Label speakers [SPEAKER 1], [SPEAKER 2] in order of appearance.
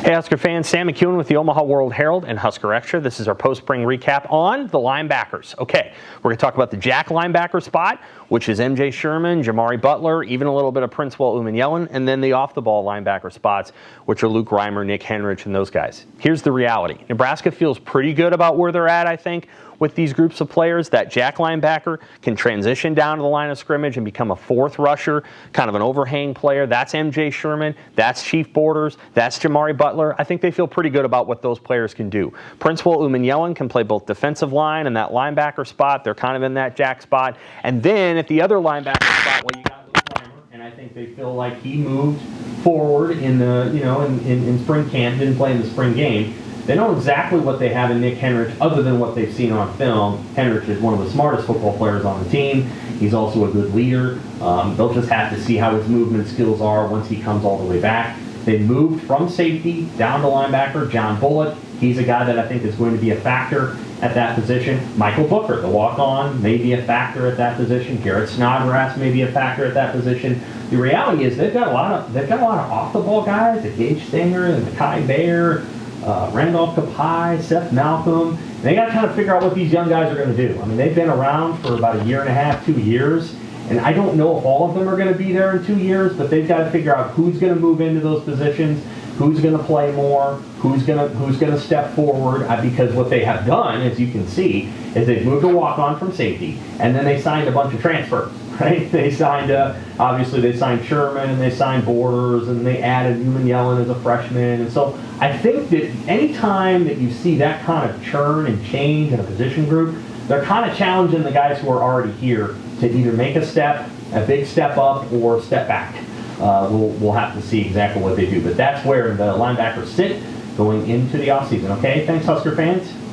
[SPEAKER 1] Hey Husker fans, Sam McKewon with the Omaha World-Herald and Husker Extra. This is our post-spring recap on the linebackers. Okay, we're going to talk about the jack linebacker spot, which is MJ Sherman, Jamari Butler, even a little bit of Princewill Umanyalan, and then the off-the-ball linebacker spots, which are Luke Reimer, Nick Henrich, and those guys. Here's the reality. Nebraska feels pretty good about where they're at, I think, with these groups of players. That jack linebacker can transition down to the line of scrimmage and become a fourth rusher, kind of an overhang player. That's MJ Sherman. That's Chief Borders. That's Jamari Butler. I think they feel pretty good about what those players can do. Princewill Umanyalan can play both defensive line and that linebacker spot. They're kind of in that jack spot. And then at the other linebacker spot, well, you got Luke Reimer, and I think they feel like he moved forward in the, in spring camp, didn't play in the spring game. They know exactly what they have in Nick Henrich other than what they've seen on film. Henrich is one of the smartest football players on the team. He's also a good leader. They'll just have to see how his movement skills are once he comes all the way back. They moved from safety down to linebacker. John Bullock, he's a guy that I think is going to be a factor at that position. Michael Booker, the walk-on, may be a factor at that position. Garrett Snodgrass may be a factor at that position. The reality is they've got a lot of off-the-ball guys, the Gage Stinger and Mekhi Bayer, Randolph Kapai, Seth Malcolm. They got to kind of figure out what these young guys are going to do. I mean, they've been around for about a year and a half, 2 years, and I don't know if all of them are going to be there in 2 years, but they've got to figure out who's going to move into those positions, who's going to play more, who's going to step forward, because what they have done, as you can see, is they've moved a walk-on from safety, and then they signed a bunch of transfers. Right? They signed, obviously they signed Sherman and they signed Borders and they added Umanyalan as a freshman. And so I think that any time that you see that kind of churn and change in a position group, they're kind of challenging the guys who are already here to either make a big step up or step back. We'll have to see exactly what they do. But that's where the linebackers sit going into the offseason. Okay, thanks Husker fans.